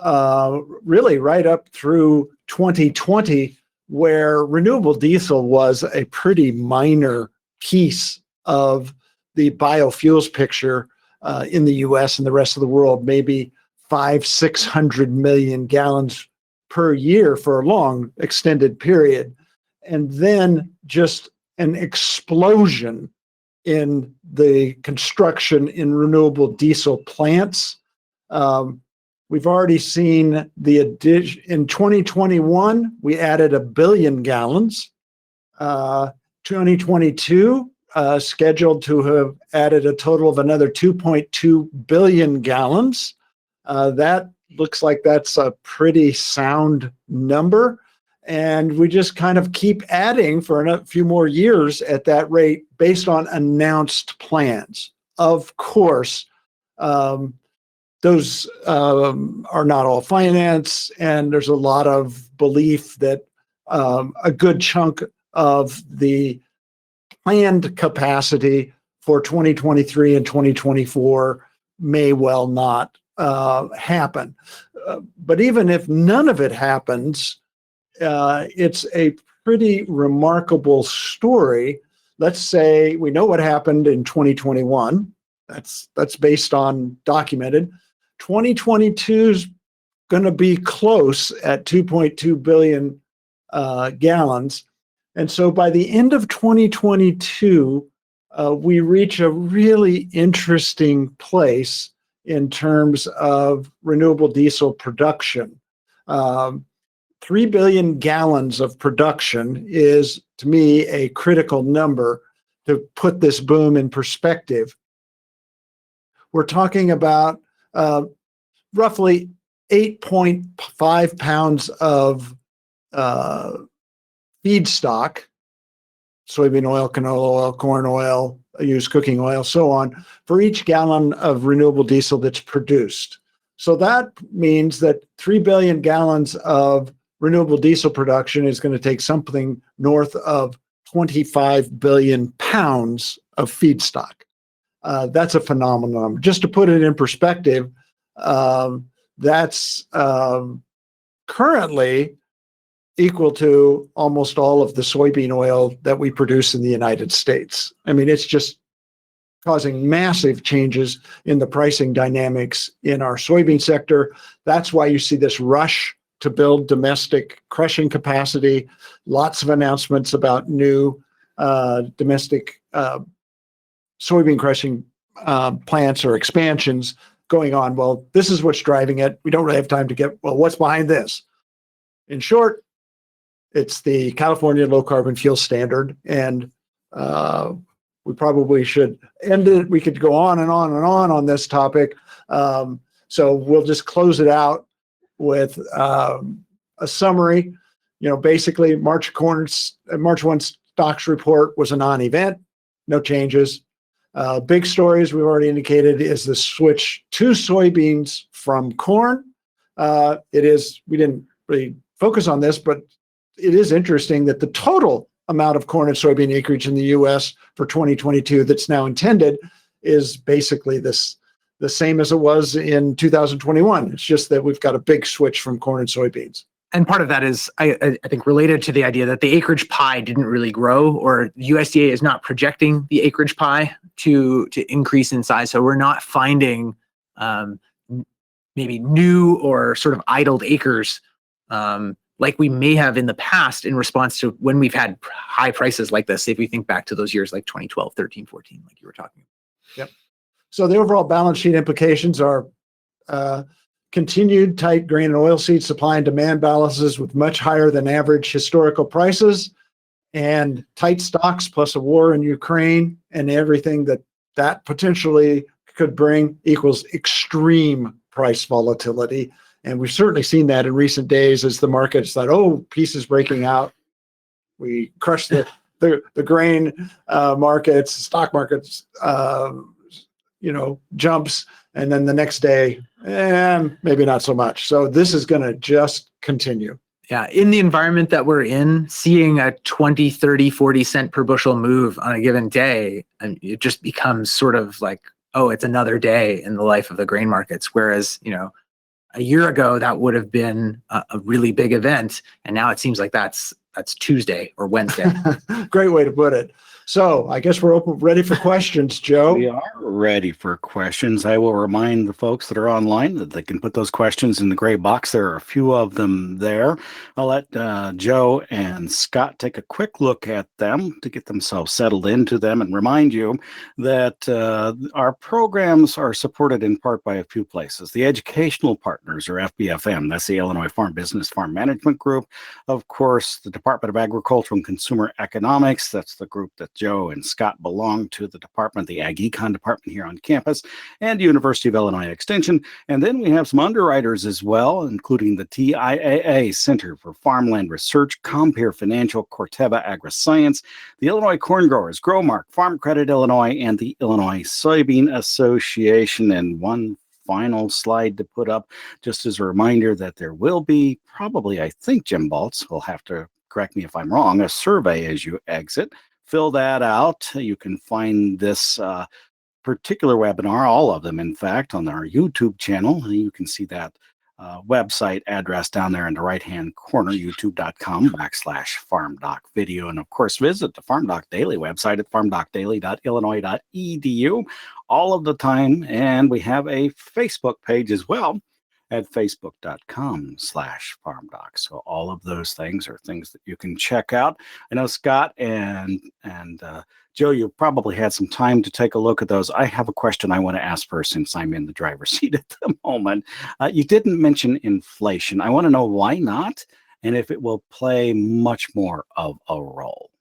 really right up through 2020, where renewable diesel was a pretty minor piece of the biofuels picture in the US and the rest of the world, maybe 500-600 million gallons per year for a long extended period. And then just an explosion in the construction in renewable diesel plants. We've already seen the addition. In 2021, we added 1 billion gallons. 2022, scheduled to have added a total of another 2.2 billion gallons. That looks like that's a pretty sound number. And we just kind of keep adding for a few more years at that rate based on announced plans. Of course, those are not all finance, and there's a lot of belief that a good chunk of the planned capacity for 2023 and 2024 may well not happen. But even if none of it happens, it's a pretty remarkable story. Let's say we know what happened in 2021. That's based on documented. 2022 is going to be close at 2.2 billion gallons. And so by the end of 2022, we reach a really interesting place in terms of renewable diesel production. 3 billion gallons of production is, to me, a critical number to put this boom in perspective. We're talking about roughly 8.5 pounds of feedstock, soybean oil, canola oil, corn oil, used cooking oil, so on, for each gallon of renewable diesel that's produced. So that means that 3 billion gallons of renewable diesel production is going to take something north of 25 billion pounds of feedstock. That's a phenomenal number. Just to put it in perspective, that's currently equal to almost all of the soybean oil that we produce in the United States. I mean, it's just causing massive changes in the pricing dynamics in our soybean sector. That's why you see this rush to build domestic crushing capacity, lots of announcements about new domestic soybean crushing plants or expansions going on. Well, this is what's driving it. We don't really have time to get, well, what's behind this? In short, it's the California Low Carbon Fuel Standard, and we probably should end it. We could go on and on and on this topic. So we'll just close it out with a summary. You know, basically, March 1 stocks report was a non-event, no changes. Big stories we've already indicated is the switch to soybeans from corn. We didn't really focus on this, but it is interesting that the total amount of corn and soybean acreage in the U.S. for 2022 that's now intended is basically the same as it was in 2021. It's just that we've got a big switch from corn and soybeans. And part of that is, I think, related to the idea that the acreage pie didn't really grow, or USDA is not projecting the acreage pie to increase in size. So we're not finding maybe new or sort of idled acres like we may have in the past in response to when we've had high prices like this, if we think back to those years like 2012, 13, 14, like you were talking about. Yep. So the overall balance sheet implications are continued tight grain and oilseed supply and demand balances with much higher than average historical prices, and tight stocks plus a war in Ukraine and everything that potentially could bring equals extreme price volatility. And we've certainly seen that in recent days as the markets thought, oh, peace is breaking out. We crushed the grain markets, stock markets, jumps. And then the next day, maybe not so much. So this is going to just continue. Yeah, in the environment that we're in, seeing a 20, 30, 40 cent per bushel move on a given day, and it just becomes sort of like, oh, it's another day in the life of the grain markets. Whereas, a year ago, that would have been a really big event. And now it seems like that's Tuesday or Wednesday. Great way to put it. So I guess we're ready for questions, Joe. We are ready for questions. I will remind the folks that are online that they can put those questions in the gray box. There are a few of them there. I'll let Joe and Scott take a quick look at them to get themselves settled into them and remind you that our programs are supported in part by a few places. The educational partners are FBFM. That's the Illinois Farm Business Farm Management Group. Of course, the Department of Agriculture and Consumer Economics. That's the group that Joe and Scott belong to, the department, the Ag Econ department here on campus, and University of Illinois Extension. And then we have some underwriters as well, including the TIAA, Center for Farmland Research, Compere Financial, Corteva AgriScience, the Illinois Corn Growers, Growmark, Farm Credit Illinois, and the Illinois Soybean Association. And one final slide to put up, just as a reminder that there will be probably, I think Jim Baltz will have to correct me if I'm wrong, a survey as you exit. Fill that out. You can find this particular webinar, all of them, in fact, on our YouTube channel. You can see that website address down there in the right-hand corner, youtube.com/FarmDocVideo. And of course, visit the FarmDoc Daily website at farmdocdaily.illinois.edu all of the time. And we have a Facebook page as well at facebook.com/FarmDoc. So all of those things are things that you can check out. I know Scott and Joe, you probably had some time to take a look at those. I have a question I want to ask first since I'm in the driver's seat at the moment. You didn't mention inflation. I want to know why not, and if it will play much more of a role.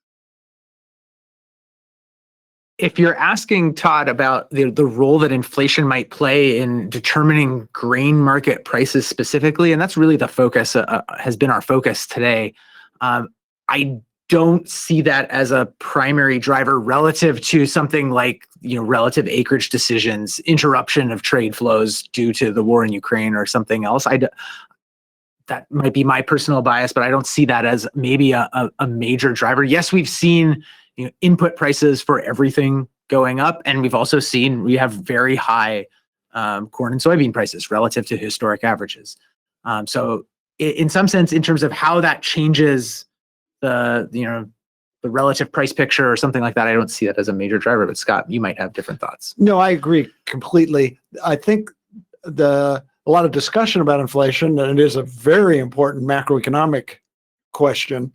If you're asking Todd about the role that inflation might play in determining grain market prices specifically, and that's really the focus, has been our focus today, I don't see that as a primary driver relative to something like, relative acreage decisions, interruption of trade flows due to the war in Ukraine or something else. That might be my personal bias, but I don't see that as maybe a major driver. Yes, we've seen input prices for everything going up. And we've also seen we have very high corn and soybean prices relative to historic averages. So in some sense, in terms of how that changes the relative price picture or something like that, I don't see that as a major driver. But Scott, you might have different thoughts. No, I agree completely. I think a lot of discussion about inflation, and it is a very important macroeconomic question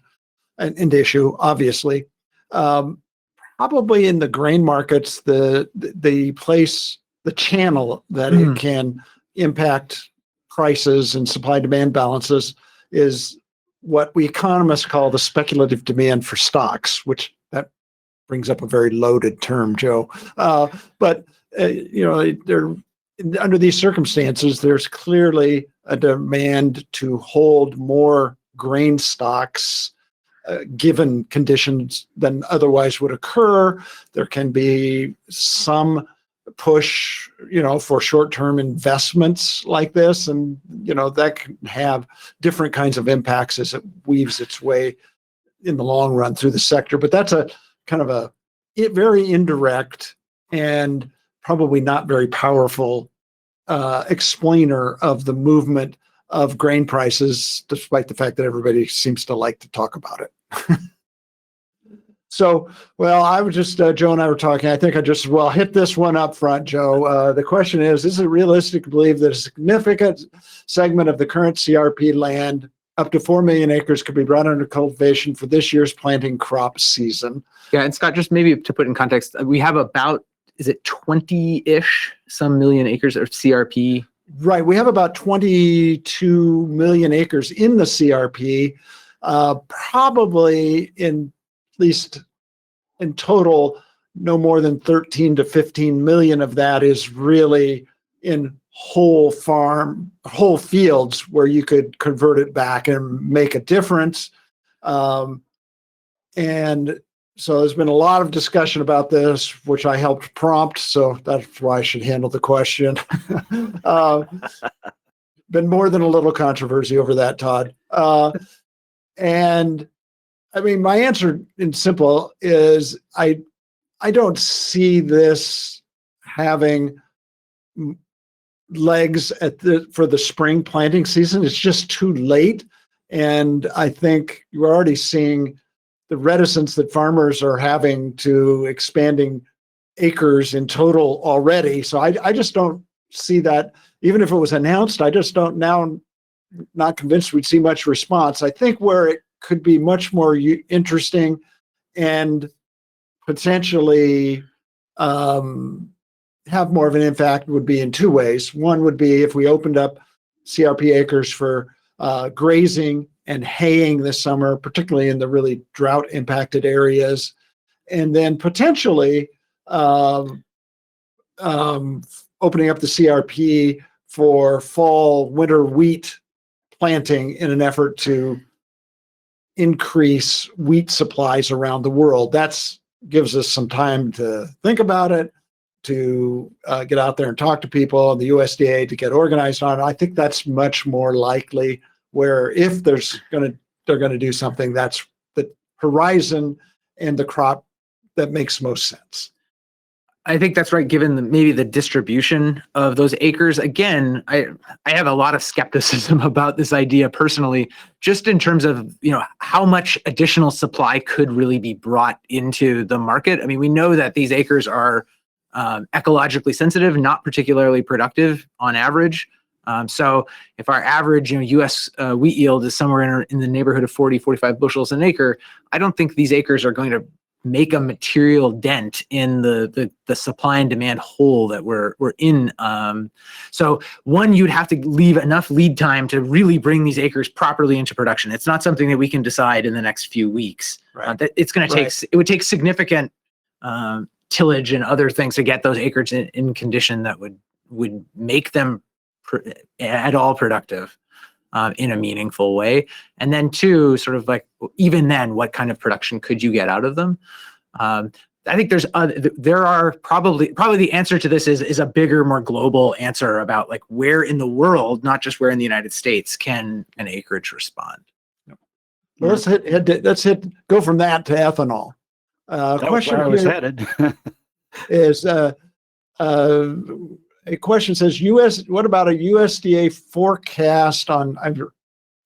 and issue, obviously. Probably in the grain markets, the place, the channel that it can impact prices and supply-demand balances is what we economists call the speculative demand for stocks, which that brings up a very loaded term, Joe. But under these circumstances, there's clearly a demand to hold more grain stocks given conditions than otherwise would occur. There can be some push, for short-term investments like this, and that can have different kinds of impacts as it weaves its way in the long run through the sector. But that's a kind of a very indirect and probably not very powerful explainer of the movement of grain prices, despite the fact that everybody seems to like to talk about it. So, I was just, Joe and I were talking, I think I just, hit this one up front, Joe. The question is it realistic to believe that a significant segment of the current CRP land Up to 4 million acres could be brought under cultivation for this year's planting crop season. Yeah, and Scott, just maybe to put in context, we have about, is it 20-ish some million acres of CRP? Right. We have about 22 million acres in the CRP. Probably at least in total, no more than 13 to 15 million of that is really in whole fields where you could convert it back and make a difference. And so there's been a lot of discussion about this, which I helped prompt. So that's why I should handle the question. Been more than a little controversy over that, Todd. And I mean, my answer in simple is I don't see this having legs for the spring planting season. It's just too late. And I think you're already seeing the reticence that farmers are having to expanding acres in total already. So I just don't see that, even if it was announced, I just don't now, not convinced we'd see much response. I think where it could be much more interesting and potentially have more of an impact would be in two ways. One would be if we opened up CRP acres for grazing and haying this summer, particularly in the really drought impacted areas, and then potentially opening up the CRP for fall winter wheat planting in an effort to increase wheat supplies around the world. That gives us some time to think about it, to get out there and talk to people, and the USDA to get organized on it. I think that's much more likely, where if they're going to do something, that's the horizon and the crop that makes most sense. I think that's right, given maybe the distribution of those acres. Again, I have a lot of skepticism about this idea personally, just in terms of, how much additional supply could really be brought into the market. I mean, we know that these acres are ecologically sensitive, not particularly productive on average. So if our average U.S. Wheat yield is somewhere in the neighborhood of 40, 45 bushels an acre, I don't think these acres are going to make a material dent in the supply and demand hole that we're in. So one, you'd have to leave enough lead time to really bring these acres properly into production. It's not something that we can decide in the next few weeks. Right. It's going to take, it would take significant tillage and other things to get those acres in condition that would make them at all productive in a meaningful way. And then two, sort of like, even then, what kind of production could you get out of them? I think there are probably the answer to this is a bigger, more global answer about like where in the world, not just where in the United States, can an acreage respond. Well, let's go from that to ethanol. Question where I was here headed. is a question says, what about a USDA forecast on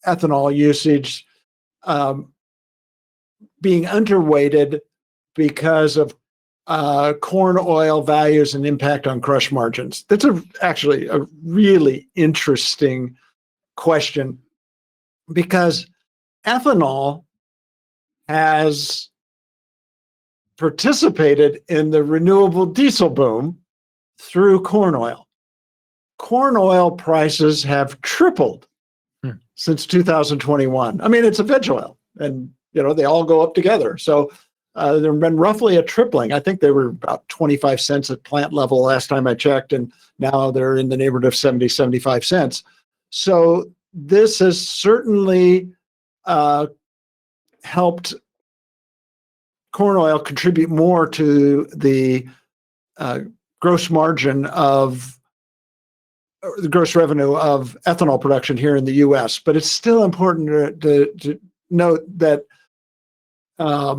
ethanol usage being underweighted because of corn oil values and impact on crush margins? That's actually a really interesting question, because ethanol has participated in the renewable diesel boom through corn oil. Corn oil prices have tripled since 2021. I mean, it's a veg oil, and they all go up together. So there's been roughly a tripling. I think they were about 25 cents at plant level last time I checked, and now they're in the neighborhood of 70, 75 cents. So this has certainly helped corn oil contribute more to the gross margin of the gross revenue of ethanol production here in the U.S. But it's still important to note that off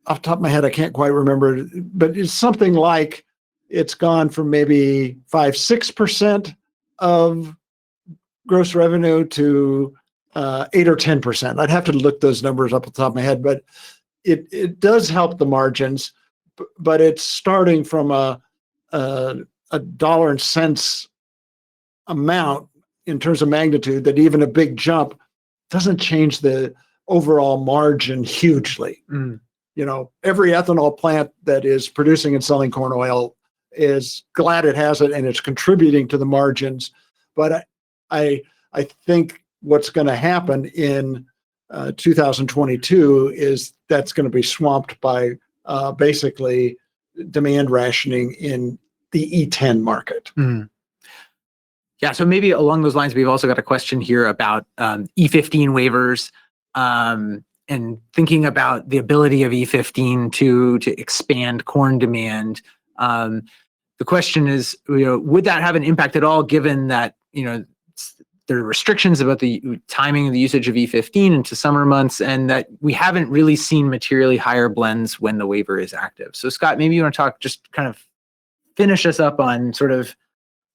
the top of my head, I can't quite remember, but it's something like it's gone from maybe 5-6% of gross revenue to 8 or 10%. I'd have to look those numbers up at the top of my head, but it does help the margins, but it's starting from a dollar and cents amount in terms of magnitude, that even a big jump doesn't change the overall margin hugely. Every ethanol plant that is producing and selling corn oil is glad it has it and it's contributing to the margins. But I think what's going to happen in 2022 is that's going to be swamped by basically demand rationing in the E10 market. Yeah, so maybe along those lines, we've also got a question here about E15 waivers and thinking about the ability of E15 to expand corn demand. The question is, would that have an impact at all, given that there are restrictions about the timing of the usage of E15 into summer months, and that we haven't really seen materially higher blends when the waiver is active. So Scott, maybe you want to talk, just kind of finish us up on sort of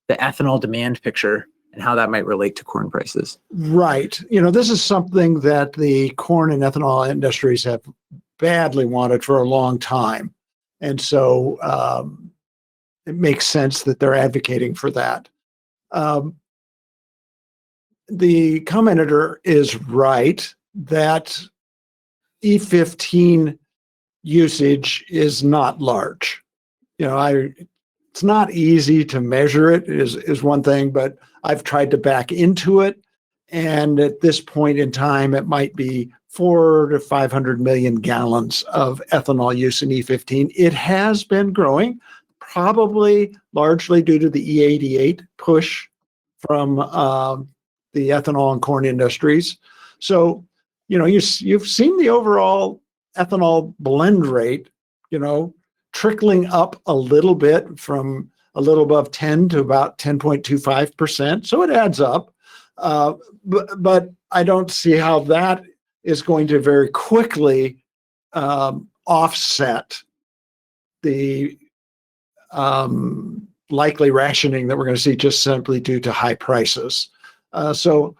the ethanol demand picture and how that might relate to corn prices. Right. This is something that the corn and ethanol industries have badly wanted for a long time. And so it makes sense that they're advocating for that. The commentator is right that E15 usage is not large. It's not easy to measure it is one thing, but I've tried to back into it. And at this point in time, it might be 400 to 500 million gallons of ethanol use in E15. It has been growing, probably largely due to the E88 push from the ethanol and corn industries. So, you've seen the overall ethanol blend rate, trickling up a little bit from a little above 10 to about 10.25%. So it adds up. But I don't see how that is going to very quickly offset the likely rationing that we're going to see just simply due to high prices. So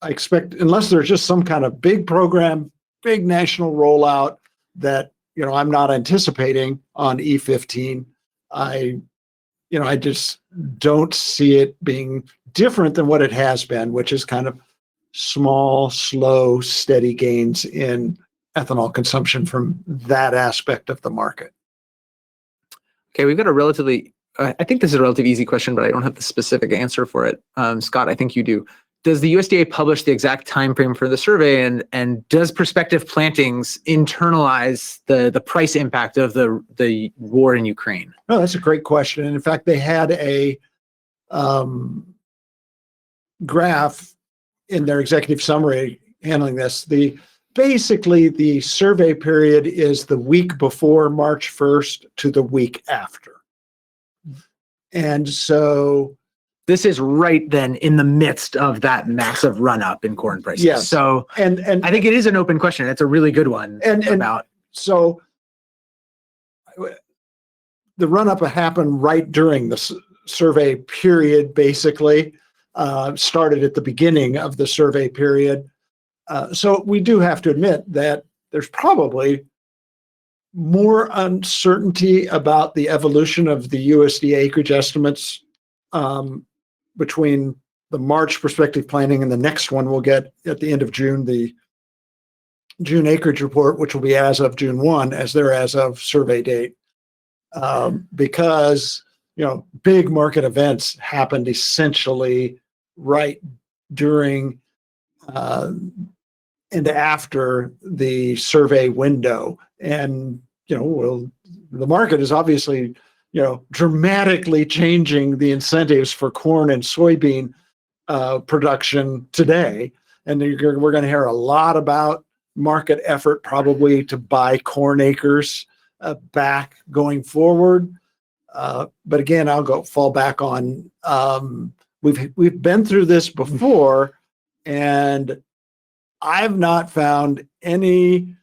I expect, unless there's just some kind of big program, big national rollout that I'm not anticipating on E15, I just don't see it being different than what it has been, which is kind of small, slow, steady gains in ethanol consumption from that aspect of the market. Okay, we've got a relatively, I think this is a relatively easy question, but I don't have the specific answer for it. Scott, I think you do. Does the USDA publish the exact time frame for the survey, and does prospective plantings internalize the price impact of the war in Ukraine? No, that's a great question. And in fact, they had a graph in their executive summary handling this. Basically, the survey period is the week before March 1st to the week after. And so this is right then in the midst of that massive run-up in corn prices. Yes. So and I think it is an open question. It's a really good one. So the run-up happened right during the survey period, basically. Started at the beginning of the survey period. So we do have to admit that there's probably more uncertainty about the evolution of the USDA acreage estimates between the March prospective planning and the next one we'll get at the end of June, the June acreage report, which will be as of June 1, as their as of survey date, because big market events happened essentially right during and after the survey window. And the market is obviously dramatically changing the incentives for corn and soybean production today. And we're going to hear a lot about market effort probably to buy corn acres back going forward. But again, I'll fall back on we've been through this before, and I've not found any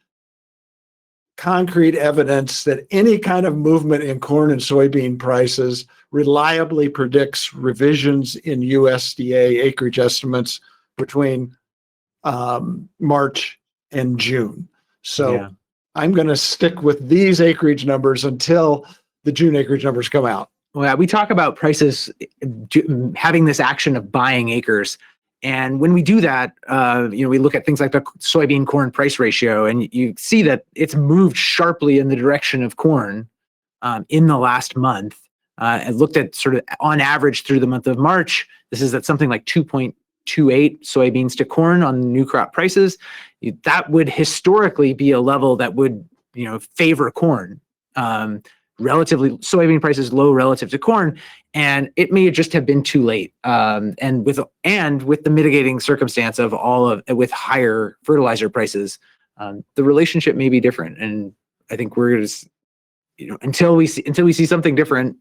concrete evidence that any kind of movement in corn and soybean prices reliably predicts revisions in USDA acreage estimates between March and June. So I'm going to stick with these acreage numbers until the June acreage numbers come out. Well, we talk about prices having this action of buying acres. And when we do that, we look at things like the soybean corn price ratio, and you see that it's moved sharply in the direction of corn in the last month. I looked at sort of on average through the month of March. This is at something like 2.28 soybeans to corn on new crop prices. That would historically be a level that would, favor corn. Relatively soybean prices low relative to corn, and it may just have been too late. And with the mitigating circumstance of with higher fertilizer prices, the relationship may be different. And I think we're just, until we see something different,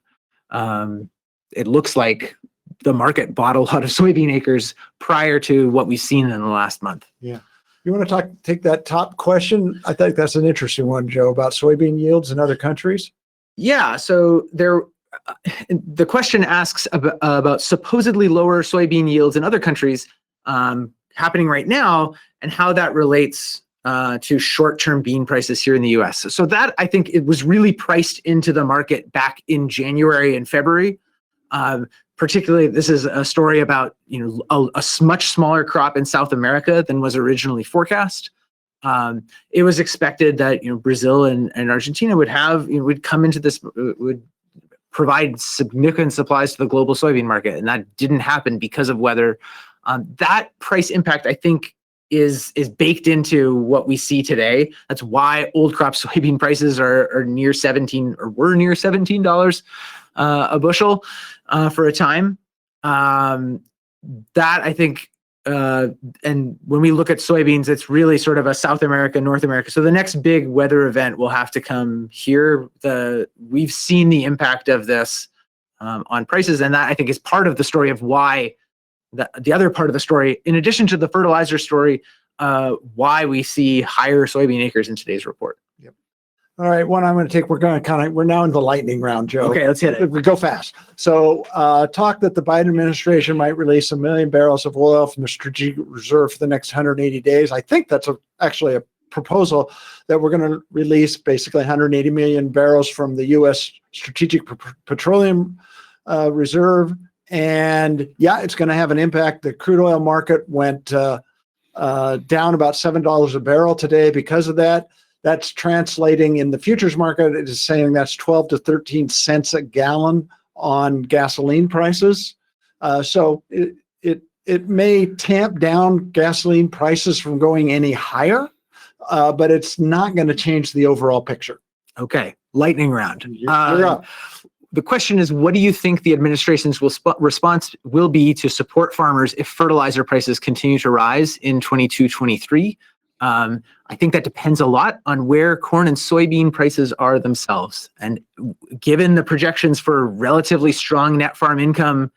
it looks like the market bought a lot of soybean acres prior to what we've seen in the last month. Yeah. You want to take that top question? I think that's an interesting one, Joe, about soybean yields in other countries. Yeah, so the question asks about supposedly lower soybean yields in other countries happening right now, and how that relates to short-term bean prices here in the U.S. So that, I think, it was really priced into the market back in January and February. Particularly, this is a story about a much smaller crop in South America than was originally forecast. It was expected that Brazil and Argentina would come into this, would provide significant supplies to the global soybean market, and that didn't happen because of weather. That price impact, I think, is baked into what we see today. That's why old crop soybean prices are near $17 a bushel for a time. That, I think. And when we look at soybeans, it's really sort of a South America, North America. So the next big weather event will have to come here. We've seen the impact of this on prices, and that, I think, is part of the story of why the other part of the story, in addition to the fertilizer story, why we see higher soybean acres in today's report. Yep. All right, one I'm going to take. We're now in the lightning round, Joe. Okay, let's hit it. We go fast. So, talk that the Biden administration might release 1 million barrels of oil from the strategic reserve for the next 180 days. I think that's actually a proposal that we're going to release basically 180 million barrels from the U.S. Strategic Petroleum Reserve. And yeah, it's going to have an impact. The crude oil market went down about $7 a barrel today because of that. That's translating in the futures market. It is saying that's 12 to 13 cents a gallon on gasoline prices. So it may tamp down gasoline prices from going any higher, but it's not going to change the overall picture. Okay, lightning round. You're up. The question is, what do you think the administration's response will be to support farmers if fertilizer prices continue to rise in 22-23? I think that depends a lot on where corn and soybean prices are themselves. And given the projections for relatively strong net farm income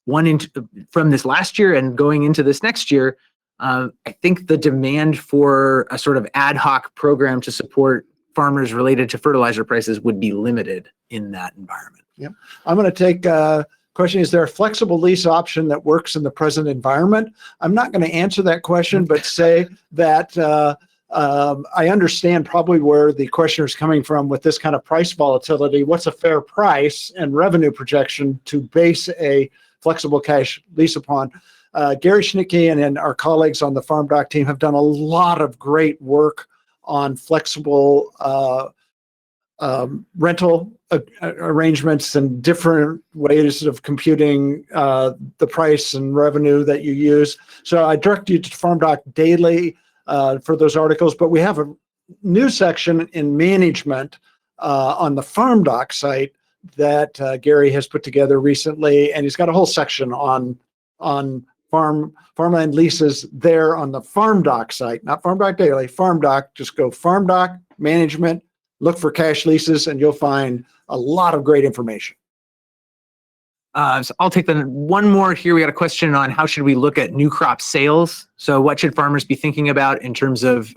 from this last year and going into this next year, I think the demand for a sort of ad hoc program to support farmers related to fertilizer prices would be limited in that environment. Yep. I'm going to take question, is there a flexible lease option that works in the present environment? I'm not going to answer that question, but say that I understand probably where the questioner is coming from with this kind of price volatility. What's a fair price and revenue projection to base a flexible cash lease upon? Gary Schnicke and our colleagues on the Farm Doc team have done a lot of great work on flexible rental arrangements and different ways of computing the price and revenue that you use. So I direct you to Farm Doc Daily for those articles, but we have a new section in management on the Farm Doc site that Gary has put together recently, and he's got a whole section on farmland leases there on the Farm Doc site, not Farm Doc Daily, Farm Doc. Just go Farm Doc Management, look for cash leases, and you'll find a lot of great information. So I'll take one more here. We got a question on how should we look at new crop sales. So what should farmers be thinking about in terms of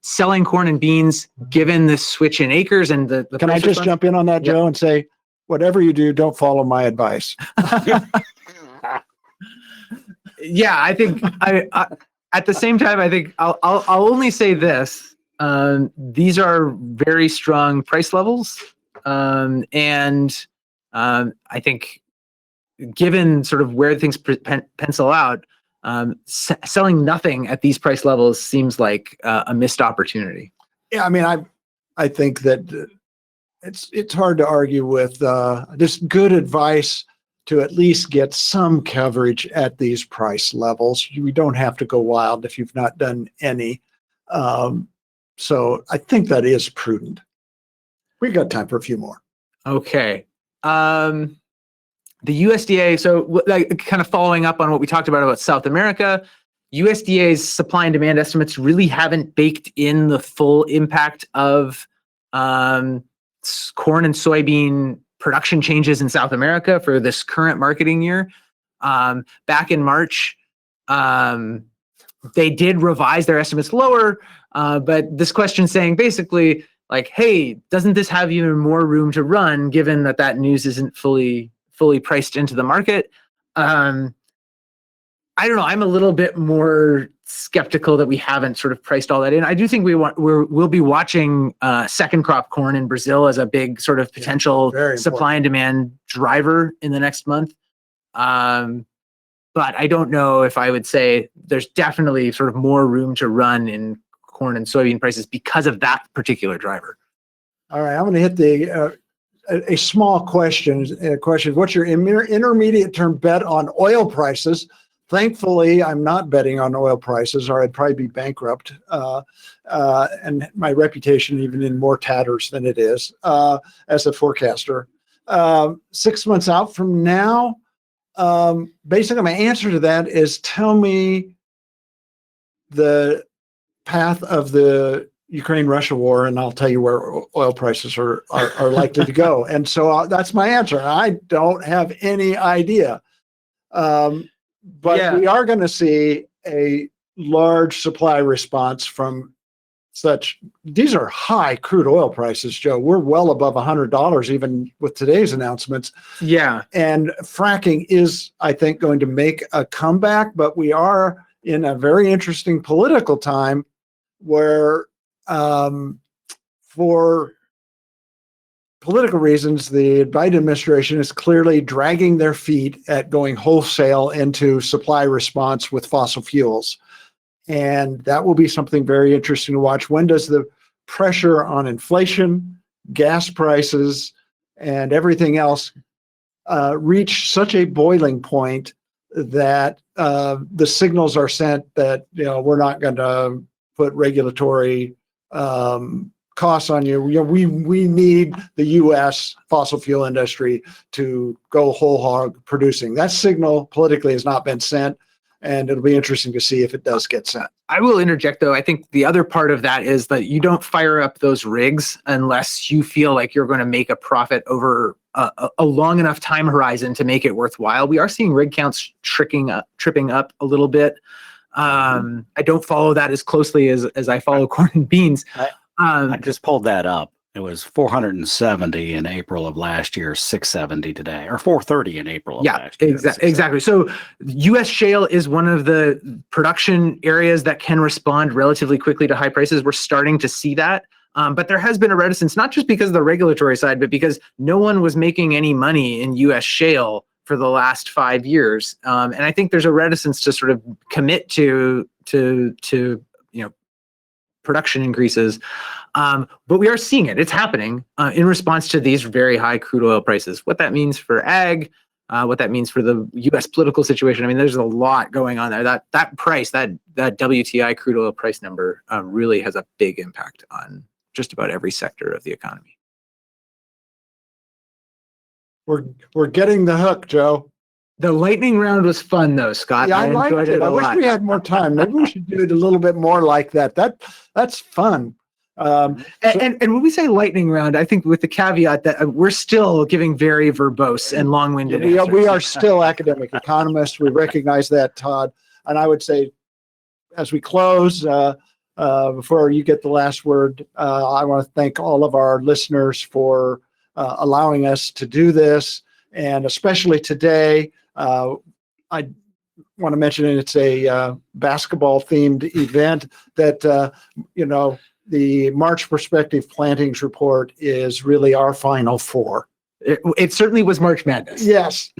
selling corn and beans, given the switch in acres and the Can I just jump in on that, Joe, and say, whatever you do, don't follow my advice. Yeah, I think at the same time, I think I'll only say this. These are very strong price levels. And I think given sort of where things pencil out, selling nothing at these price levels seems like a missed opportunity. Yeah, I mean, I think that it's hard to argue with just good advice to at least get some coverage at these price levels. We don't have to go wild if you've not done any. So I think that is prudent. We got time for a few more. Okay. The USDA, so like, kind of following up on what we talked about South America, USDA's supply and demand estimates really haven't baked in the full impact of corn and soybean production changes in South America for this current marketing year. Back in March, they did revise their estimates lower, but this question saying basically like, hey, doesn't this have even more room to run given that news isn't fully priced into the market? I don't know. I'm a little bit more skeptical that we haven't sort of priced all that in. I do think we'll be watching second crop corn in Brazil as a big sort of potential supply and demand driver in the next month. But I don't know if I would say there's definitely sort of more room to run in corn and soybean prices because of that particular driver. All right, I'm going to hit the a small question. What's your intermediate term bet on oil prices? Thankfully, I'm not betting on oil prices, or I'd probably be bankrupt. And my reputation even in more tatters than it is as a forecaster. 6 months out from now, basically my answer to that is tell me the path of the Ukraine-Russia war, and I'll tell you where oil prices are likely to go. And so that's my answer. I don't have any idea. But we are going to see a large supply response from these are high crude oil prices, Joe. We're well above $100 even with today's announcements. Yeah. And fracking is, I think, going to make a comeback, but we are in a very interesting political time where for political reasons, the Biden administration is clearly dragging their feet at going wholesale into supply response with fossil fuels. And that will be something very interesting to watch. When does the pressure on inflation, gas prices, and everything else reach such a boiling point that the signals are sent that we're not going to put regulatory costs on you? We need the U.S. fossil fuel industry to go whole hog producing. That signal politically has not been sent, and it'll be interesting to see if it does get sent. I will interject, though. I think the other part of that is that you don't fire up those rigs unless you feel like you're going to make a profit over a long enough time horizon to make it worthwhile. We are seeing rig counts tripping up a little bit. I don't follow that as closely as I follow corn and beans. I just pulled that up. It was 470 in April of last year, 670 today, or 430 in April of last year. Exactly. So U.S. shale is one of the production areas that can respond relatively quickly to high prices. We're starting to see that. But there has been a reticence, not just because of the regulatory side, but because no one was making any money in U.S. shale for the last 5 years. And I think there's a reticence to sort of commit to production increases. But we are seeing it. It's happening in response to these very high crude oil prices. What that means for ag, what that means for the U.S. political situation. I mean, there's a lot going on there. That price, that WTI crude oil price number really has a big impact on just about every sector of the economy. We're getting the hook, Joe. The lightning round was fun, though, Scott. Yeah, I liked it. I wish we had more time. Maybe we should do it a little bit more like that. That's fun. And when we say lightning round, I think with the caveat that we're still giving very verbose and long-winded answers. We are still academic economists. We recognize that, Todd. And I would say, as we close, before you get the last word, I want to thank all of our listeners for allowing us to do this, and especially today. I want to mention it's a basketball-themed event that, the March Prospective Plantings Report is really our Final Four. It certainly was March Madness. Yes.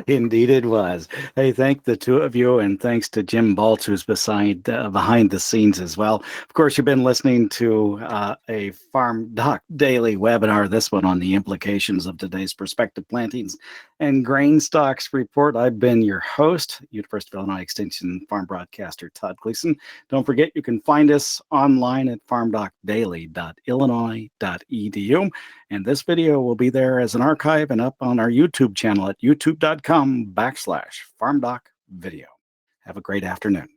Indeed, it was. Hey, thank the two of you, and thanks to Jim Baltz, who's behind the scenes as well. Of course, you've been listening to a Farm Doc Daily webinar, this one on the implications of today's prospective plantings and grain stocks report. I've been your host, University of Illinois Extension farm broadcaster Todd Gleason. Don't forget, you can find us online at farmdocdaily.illinois.edu. And this video will be there as an archive and up on our YouTube channel at youtube.com/FarmDocVideo. Have a great afternoon.